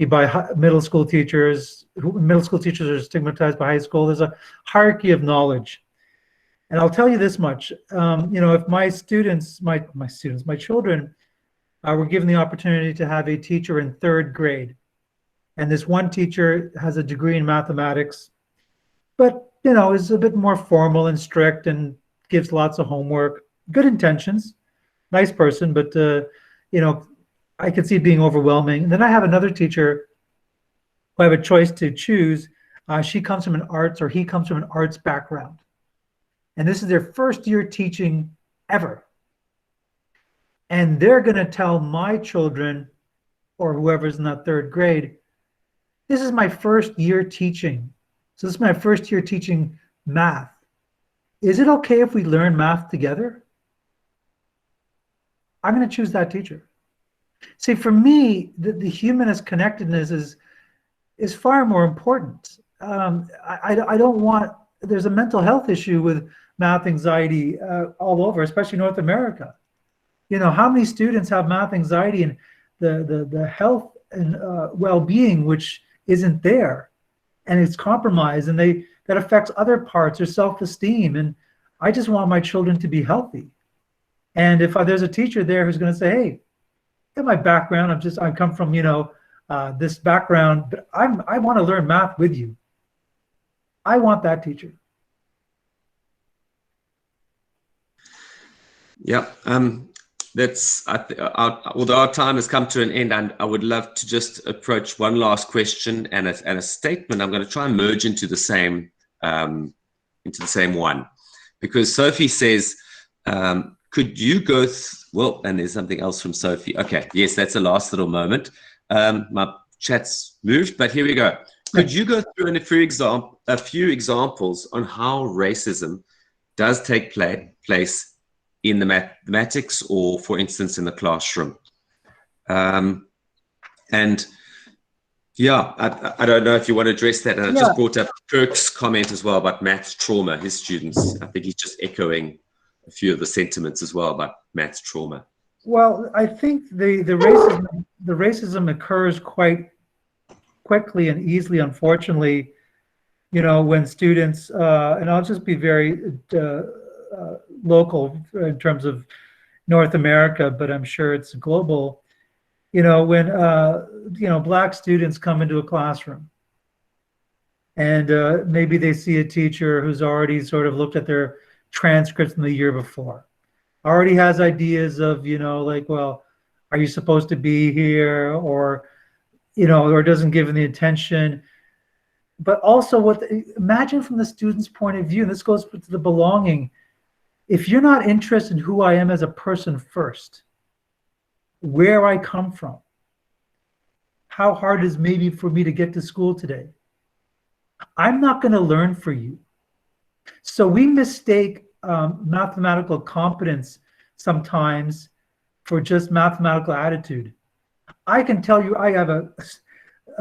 by middle school teachers. Middle school teachers are stigmatized by high school. There's a hierarchy of knowledge. And I'll tell you this much, if my students, my children were given the opportunity to have a teacher in 3rd grade, and this one teacher has a degree in mathematics, but, is a bit more formal and strict and gives lots of homework, good intentions, nice person, but, I could see it being overwhelming. And then I have another teacher who I have a choice to choose. She comes from an arts, or he comes from an arts background. And this is their 1st year teaching ever. And they're going to tell my children, or whoever's in that 3rd grade, this is my 1st year teaching. So this is my 1st year teaching math. Is it okay if we learn math together? I'm going to choose that teacher. See, for me, the humanist connectedness is far more important. I don't want, there's a mental health issue with math anxiety all over, especially North America. How many students have math anxiety, and the health and well-being which isn't there, and it's compromised, and that affects other parts, their self-esteem. And I just want my children to be healthy. And if there's a teacher there who's going to say, hey, in my background, I come from, this background, but I want to learn math with you. I want that teacher. Yeah. Although our time has come to an end, and I would love to just approach one last question and a statement. I'm going to try and merge into the same one, because Sophie says, could you go well, and there's something else from Sophie. Okay, yes, that's the last little moment. My chat's moved, but here we go. Could you go through a few examples on how racism does take place in the mathematics, or, for instance, in the classroom? And yeah, I don't know if you want to address that. And I just brought up Kirk's comment as well about maths trauma, his students. I think he's just echoing a few of the sentiments as well about maths trauma. Well, I think the racism occurs quite quickly and easily, unfortunately, when students, and I'll just be very local in terms of North America, but I'm sure it's global, when, Black students come into a classroom, and maybe they see a teacher who's already sort of looked at their transcripts from the year before, already has ideas of, like, well, are you supposed to be here, or, or doesn't give them the attention. But also imagine from the student's point of view, and this goes to the belonging. If you're not interested in who I am as a person first, where I come from, how hard it is maybe for me to get to school today, I'm not going to learn for you. So we mistake mathematical competence sometimes for just mathematical attitude. I can tell you, I have a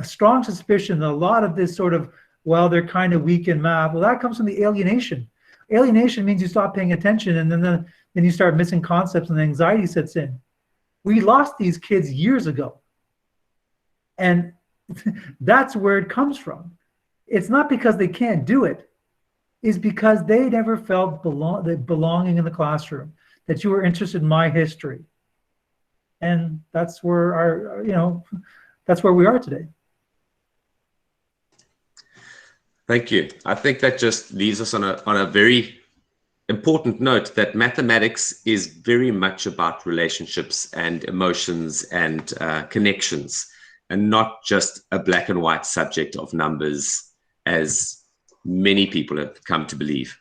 strong suspicion that a lot of this sort of, well, they're kind of weak in math, well, that comes from the alienation. Alienation means you stop paying attention, and then you start missing concepts, and the anxiety sets in. We lost these kids years ago. And that's where it comes from. It's not because they can't do it. It's because they never felt belonging in the classroom, that you were interested in my history. And that's where that's where we are today. Thank you. I think that just leaves us on a very important note that mathematics is very much about relationships and emotions and connections, and not just a black and white subject of numbers, as many people have come to believe.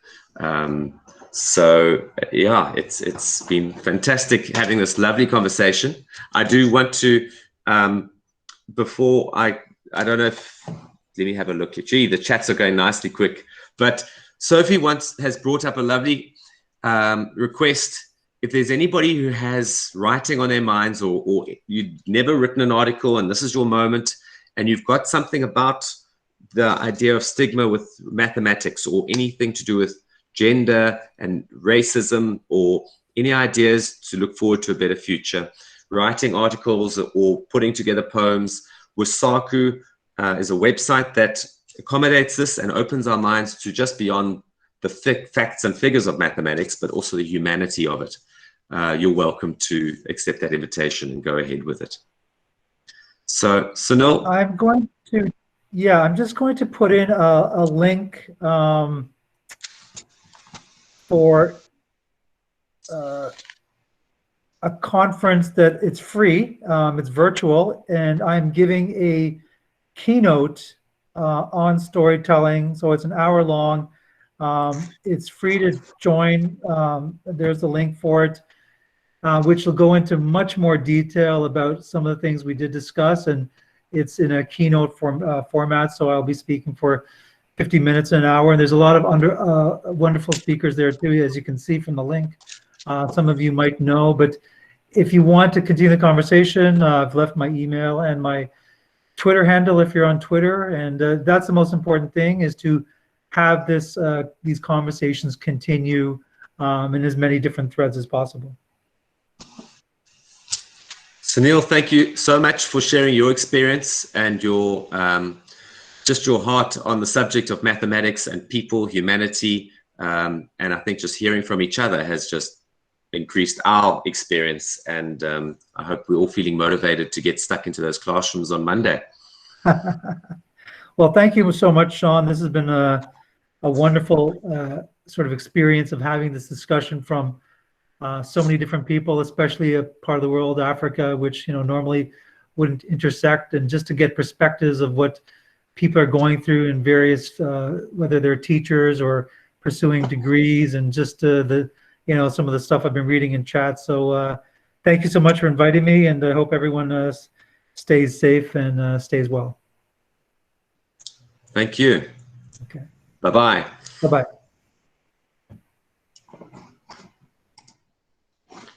So yeah, it's been fantastic having this lovely conversation. I do want to, before I don't know if, let me have a look. Gee, the chats are going nicely quick. But Sophie has brought up a lovely request. If there's anybody who has writing on their minds, or you've never written an article and this is your moment, and you've got something about the idea of stigma with mathematics, or anything to do with gender and racism, or any ideas to look forward to a better future, writing articles or putting together poems, Wasaku is a website that accommodates this and opens our minds to just beyond the facts and figures of mathematics, but also the humanity of it. You're welcome to accept that invitation and go ahead with it. So, Sunil? I'm just going to put in a link for a conference that it's free, it's virtual, and I'm giving a keynote on storytelling. So it's an hour long. It's free to join. There's a link for it, which will go into much more detail about some of the things we did discuss. And it's in a keynote format. So I'll be speaking for 50 minutes, an hour. And there's a lot of wonderful speakers there too, as you can see from the link. Some of you might know, but if you want to continue the conversation, I've left my email and my Twitter handle if you're on Twitter, and that's the most important thing, is to have these conversations continue in as many different threads as possible. Sunil, thank you so much for sharing your experience and your just your heart on the subject of mathematics and people, humanity, and I think just hearing from each other has just increased our experience, and I hope we're all feeling motivated to get stuck into those classrooms on Monday. Well, thank you so much, Sean. This has been a wonderful sort of experience of having this discussion from so many different people, especially a part of the world, Africa, which normally wouldn't intersect, and just to get perspectives of what people are going through in various, whether they're teachers or pursuing degrees, and just some of the stuff I've been reading in chat. So thank you so much for inviting me, and I hope everyone stays safe and stays well. Thank you. Okay. Bye-bye. Bye-bye.